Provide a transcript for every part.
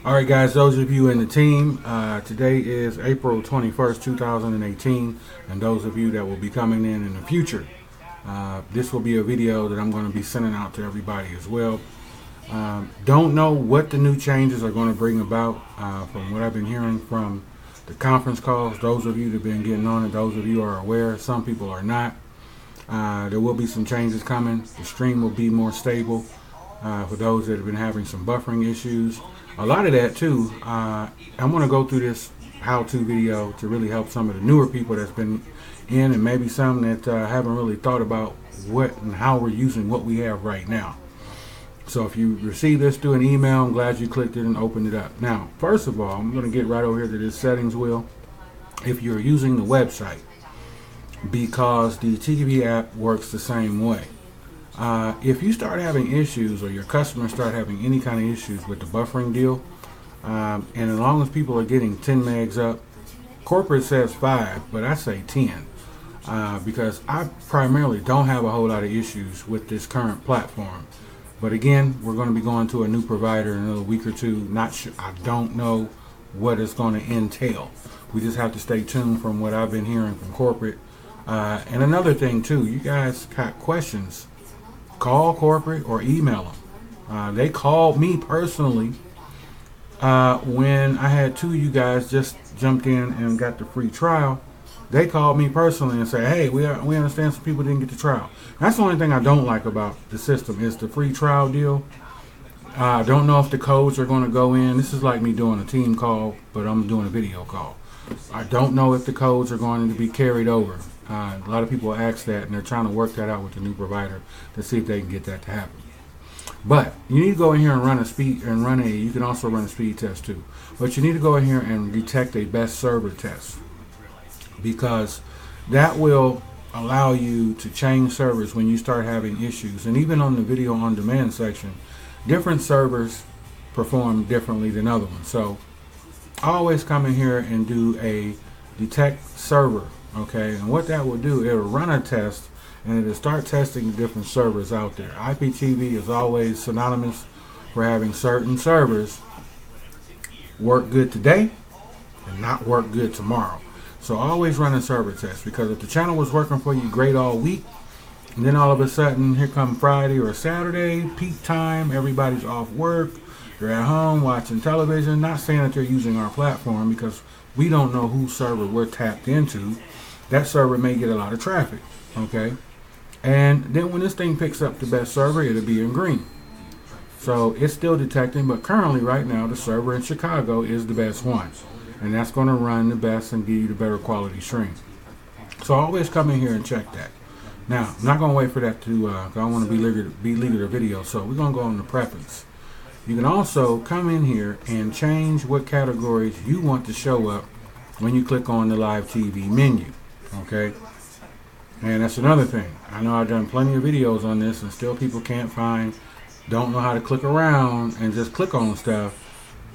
All right, guys, those of you in the team, today is April 21st, 2018, and those of you that will be coming in the future, this will be a video that I'm going to be sending out to everybody as well. Don't know what the new changes are going to bring about. From what I've been hearing from the conference calls, those of you that have been getting on it, those of you are aware, some people are not. There will be some changes coming. The stream will be more stable for those that have been having some buffering issues. A lot of that too, I'm going to go through this how-to video to really help some of the newer people that's been in, and maybe some that haven't really thought about what and how we're using what we have right now. So if you receive this through an email, I'm glad you clicked it and opened it up. Now, first of all, I'm going to get right over here to this settings wheel. If you're using the website, because the TV app works the same way. If you start having issues, or your customers start having any kind of issues with the buffering deal, and as long as people are getting 10 megs up, corporate says 5, but I say 10, because I primarily don't have a whole lot of issues with this current platform. But again, we're going to be going to a new provider in another week or two. Not sure, I don't know what it's going to entail. We just have to stay tuned from what I've been hearing from corporate. And another thing too, you guys got questions, call corporate or email them. They called me personally when I had two of you guys just jumped in and got the free trial. They called me personally and said, hey, we understand some people didn't get the trial. That's the only thing I don't like about the system is the free trial deal. I don't know if the codes are going to go in. This is like me doing a team call, but I'm doing a video call. I don't know if the codes are going to be carried over. A lot of people ask that, and they're trying to work that out with the new provider to see if they can get that to happen. But you need to go in here and you can also run a speed test too. But you need to go in here and detect a best server test, because that will allow you to change servers when you start having issues. And even on the video on demand section, different servers perform differently than other ones. So always come in here and do a detect server. Okay, and what that will do, it'll run a test and it'll start testing different servers out there. IPTV is always synonymous for having certain servers work good today and not work good tomorrow. So always run a server test, because if the channel was working for you great all week, and then all of a sudden here come Friday or Saturday, peak time, everybody's off work, they're at home watching television, not saying that they're using our platform, because we don't know whose server we're tapped into. That server may get a lot of traffic, okay? And then when this thing picks up the best server, it'll be in green. So it's still detecting, but currently right now the server in Chicago is the best one. And that's going to run the best and give you the better quality stream. So always come in here and check that. Now, I'm not going to wait for that to, I want to be legal to video, so we're going to go on the preference. You can also come in here and change what categories you want to show up when you click on the live TV menu. Okay, and that's another thing. I know I've done plenty of videos on this, and still people don't know how to click around and just click on stuff,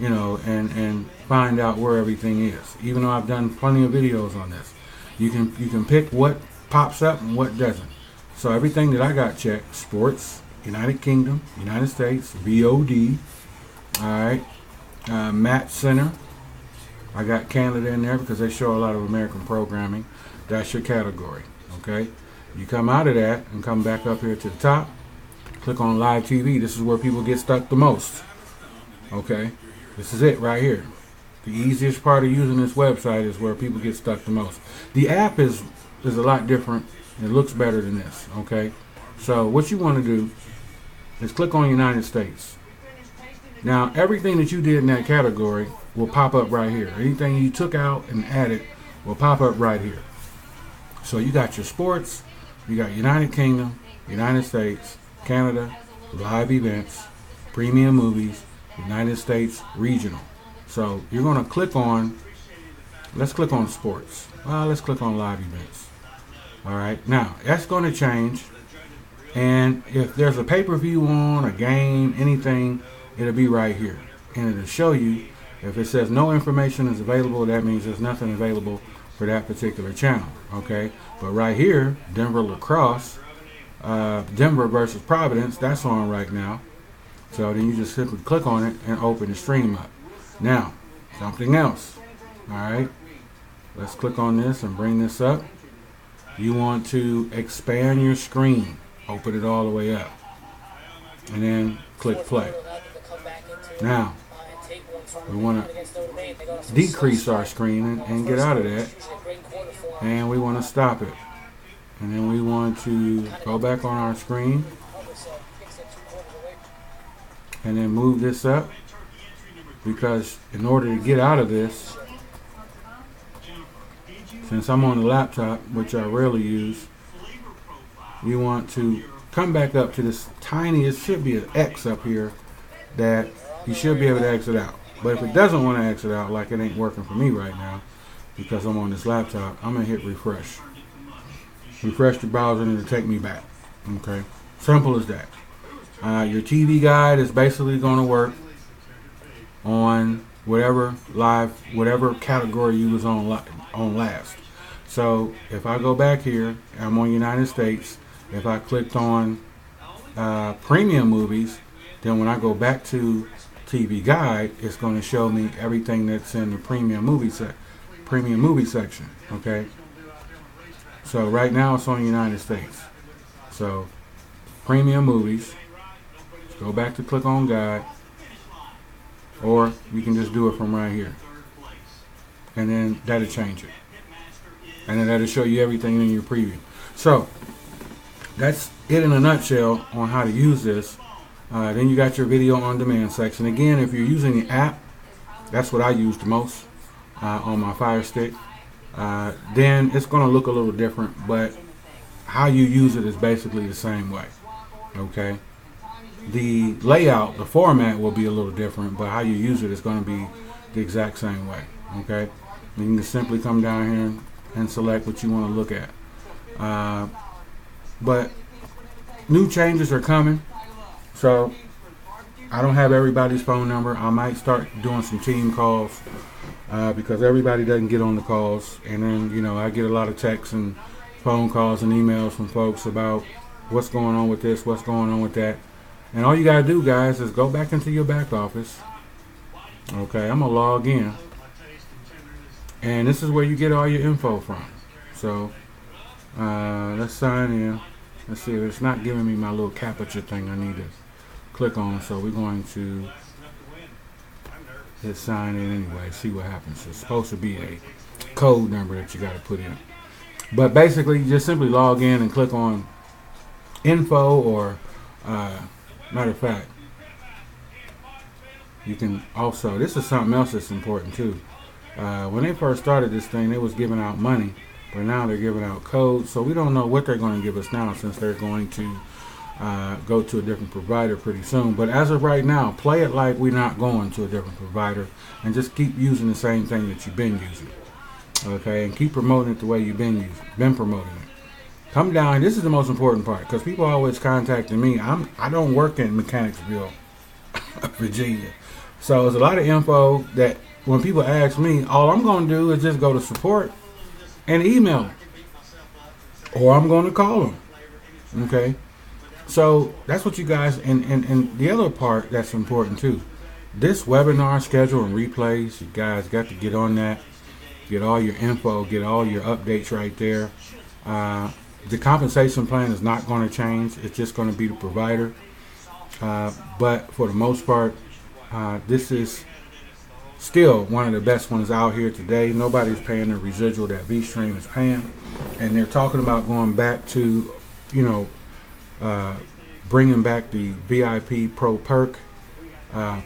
you know, and find out where everything is. Even though I've done plenty of videos on this, you can pick what pops up and what doesn't. So everything that I got checked: sports, United Kingdom, United States, VOD. All right, Match Center. I got Canada in there because they show a lot of American programming. That's your category, okay? You come out of that and come back up here to the top, click on live TV. This is where people get stuck the most, okay? This is it right here. The easiest part of using this website is where people get stuck the most. The app is a lot different. It looks better than this, okay? So what you want to do is click on United States. Now, everything that you did in that category will pop up right here. Anything you took out and added will pop up right here. So you got your sports, you got United Kingdom, United States, Canada, live events, premium movies, United States regional. So you're going to click on, let's click on sports. Let's click on live events. All right, now that's going to change. And if there's a pay-per-view on, a game, anything, it'll be right here. And it'll show you, if it says no information is available, that means there's nothing available for that particular channel, okay? But right here, Denver Lacrosse, Denver versus Providence, that's on right now. So then you just simply click on it and open the stream up. Now, something else. All right. Let's click on this and bring this up. You want to expand your screen. Open it all the way up. And then click play. Now, we want to decrease our screen and get out of that. And we want to stop it. And then we want to go back on our screen. And then move this up. Because in order to get out of this, since I'm on the laptop, which I rarely use, you want to come back up to this tiny, it should be an X up here that you should be able to exit out. But if it doesn't want to exit out, like it ain't working for me right now because I'm on this laptop, I'm going to hit refresh. Refresh the browser and it'll take me back. Okay, simple as that. Your TV guide is basically going to work on whatever category you was on last. So if I go back here, I'm on United States. If I clicked on premium movies, then when I go back to TV guide, it's going to show me everything that's in the premium movie section. Okay. So right now it's on United States. So premium movies. Go back to click on guide, or you can just do it from right here, and then that'll change it, and then that'll show you everything in your preview. So that's it in a nutshell on how to use this. Then you got your video on demand section. Again, if you're using the app, that's what I use the most on my Fire Stick. Then it's going to look a little different, but how you use it is basically the same way. Okay. The layout, the format will be a little different, but how you use it is going to be the exact same way. Okay, you can just simply come down here and select what you want to look at. But new changes are coming, so I don't have everybody's phone number. I might start doing some team calls because everybody doesn't get on the calls, and then I get a lot of texts and phone calls and emails from folks about what's going on with this, what's going on with that. And all you got to do, guys, is go back into your back office. Okay, I'm going to log in. And this is where you get all your info from. So, let's sign in. Let's see if it's not giving me my little captcha thing I need to click on. So we're going to hit sign in anyway, see what happens. It's supposed to be a code number that you got to put in. But basically, you just simply log in and click on info, or matter of fact, you can also, this is something else that's important too. When they first started this thing, they was giving out money, but now they're giving out codes. So we don't know what they're going to give us now, since they're going to go to a different provider pretty soon. But as of right now, play it like we're not going to a different provider, and just keep using the same thing that you've been using. Okay, and keep promoting it the way you've been promoting it. Come down. This is the most important part, because people are always contacting me. I don't work in Mechanicsville, Virginia. So there's a lot of info that when people ask me, all I'm going to do is just go to support and email them, or I'm going to call them. Okay. So that's what you guys, and the other part that's important too. This webinar schedule and replays, you guys got to get on that. Get all your info, get all your updates right there. The compensation plan is not going to change. It's just going to be the provider. But for the most part, this is still one of the best ones out here today. Nobody's paying the residual that VStream is paying. And they're talking about going back to, bringing back the VIP Pro Perk,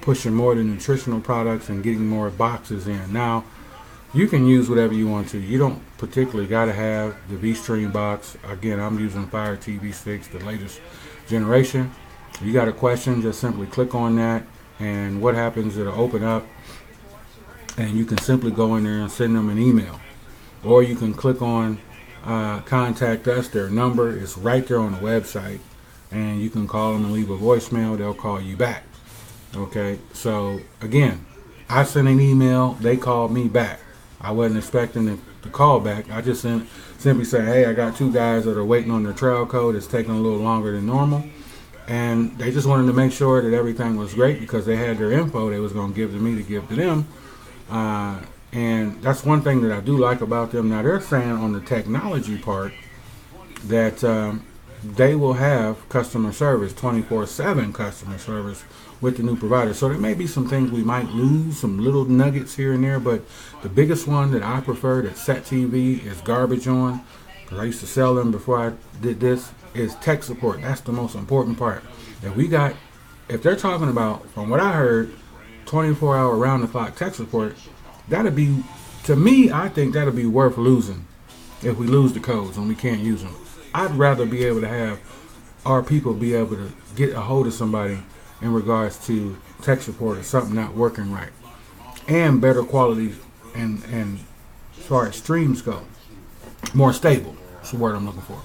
pushing more of the nutritional products and getting more boxes in. Now, you can use whatever you want to. You don't particularly got to have the VStream box. Again, I'm using Fire TV 6, the latest generation. If you got a question, just simply click on that, and what happens, it'll open up, and you can simply go in there and send them an email. Or you can click on contact us. Their number is right there on the website, and you can call them and leave a voicemail. They'll call you back. Okay, so again, I sent an email, they called me back. I wasn't expecting the call back. I just simply said, hey, I got 2 guys that are waiting on their trail code. It's taking a little longer than normal. and they just wanted to make sure that everything was great because they had their info they was going to give to me to give to them. And that's one thing that I do like about them. Now they're saying on the technology part that they will have customer service, 24/7 customer service with the new provider. So there may be some things we might lose, some little nuggets here and there, but the biggest one that I prefer that Set TV is garbage on, because I used to sell them before I did this, is tech support. That's the most important part. If they're talking about, from what I heard, 24-hour round-the-clock tech support, that'd be, to me, I think that'd be worth losing if we lose the codes and we can't use them. I'd rather be able to have our people be able to get a hold of somebody in regards to tech support or something not working right, and better quality, and as far as streams go, more stable. That's the word I'm looking for.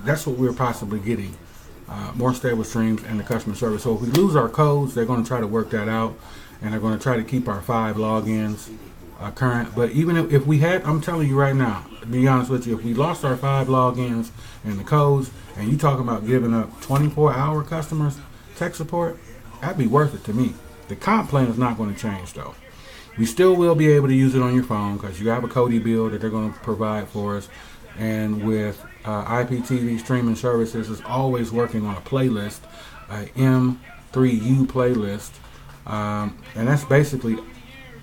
That's what we're possibly getting, more stable streams and the customer service. So if we lose our codes, they're going to try to work that out, and they're going to try to keep our 5 logins current. But even if we had, I'm telling you right now, to be honest with you, if we lost our 5 logins and the codes, and you talking about giving up 24-hour customers tech support, that'd be worth it to me. The comp plan is not going to change though. We still will be able to use it on your phone because you have a Kodi bill that they're going to provide for us. And with IPTV streaming services, is always working on a playlist, a M3U playlist, and that's basically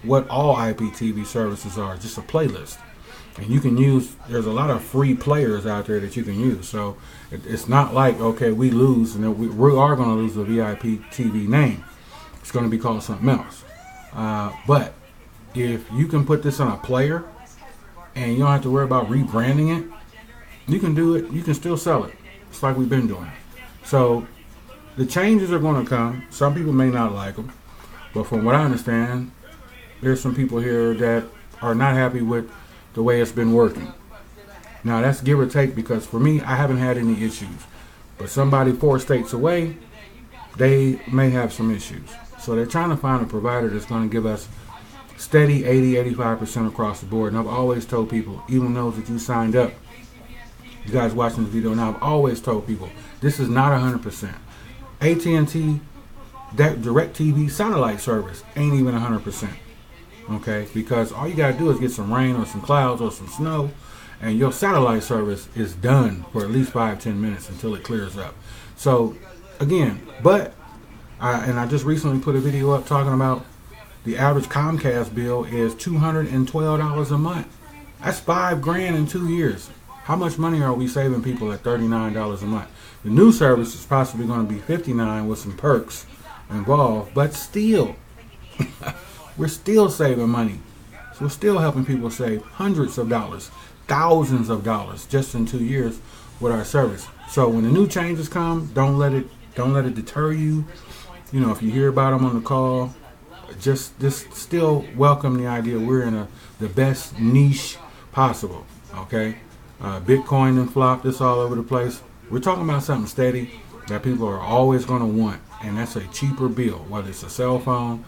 what all IPTV services are, just a playlist. And you can use, there's a lot of free players out there that you can use. So it's not like, okay, we lose, and we are going to lose the VIP TV name. It's going to be called something else. But if you can put this on a player and you don't have to worry about rebranding it, you can do it. You can still sell it. It's like we've been doing. So the changes are going to come. Some people may not like them. But from what I understand, there's some people here that are not happy with the way it's been working. Now that's give or take, because for me, I haven't had any issues. But somebody 4 states away, they may have some issues. So they're trying to find a provider that's going to give us steady 80-85% across the board. And I've always told people, even those that you signed up, you guys watching this video now, I've always told people, this is not 100%. AT&T, that DirecTV satellite service ain't even 100%. Okay, because all you got to do is get some rain or some clouds or some snow, and your satellite service is done for at least 5-10 minutes until it clears up. So again, and I just recently put a video up talking about the average Comcast bill is $212 a month. That's $5,000 in 2 years. How much money are we saving people at $39 a month? The new service is possibly going to be $59 with some perks involved, but still, we're still saving money. So we're still helping people save hundreds of dollars, thousands of dollars just in 2 years with our service. So when the new changes come, don't let it deter you. You know, if you hear about them on the call, just still welcome the idea we're in the best niche possible. Okay, Bitcoin and flop this all over the place. We're talking about something steady that people are always going to want, and that's a cheaper bill, whether it's a cell phone,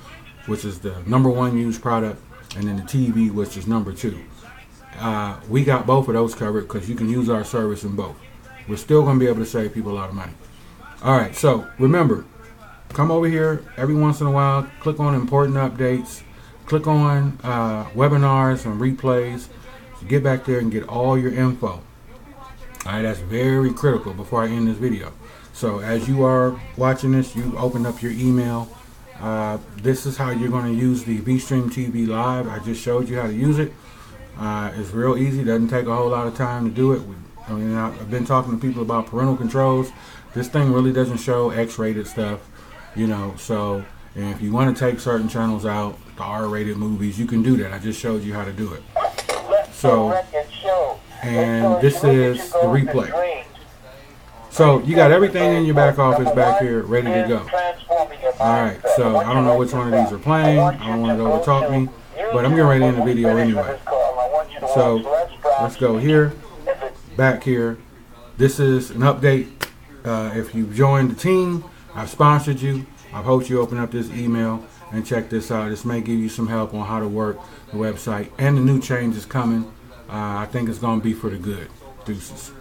which is the #1 used product, and then the TV, which is #2. We got both of those covered because you can use our service in both. We're still going to be able to save people a lot of money. All right, so remember, come over here every once in a while, click on important updates, click on webinars and replays. Get back there and get all your info. All right, that's very critical before I end this video. So as you are watching this, you opened up your email. This is how you're going to use the VStream TV Live. I just showed you how to use it. It's real easy. Doesn't take a whole lot of time to do it. I've been talking to people about parental controls. This thing really doesn't show X-rated stuff, you know. So, and if you want to take certain channels out, the R-rated movies, you can do that. I just showed you how to do it. So, and this is the replay. So you got everything in your back office back here ready to go. Alright, so I don't know which one of these are playing. I don't want it to overtalk me, but I'm getting ready to end the video anyway. So let's go here, back here. This is an update. If you've joined the team, I've sponsored you. I hope you open up this email and check this out. This may give you some help on how to work the website, and the new change is coming. I think it's going to be for the good. Deuces.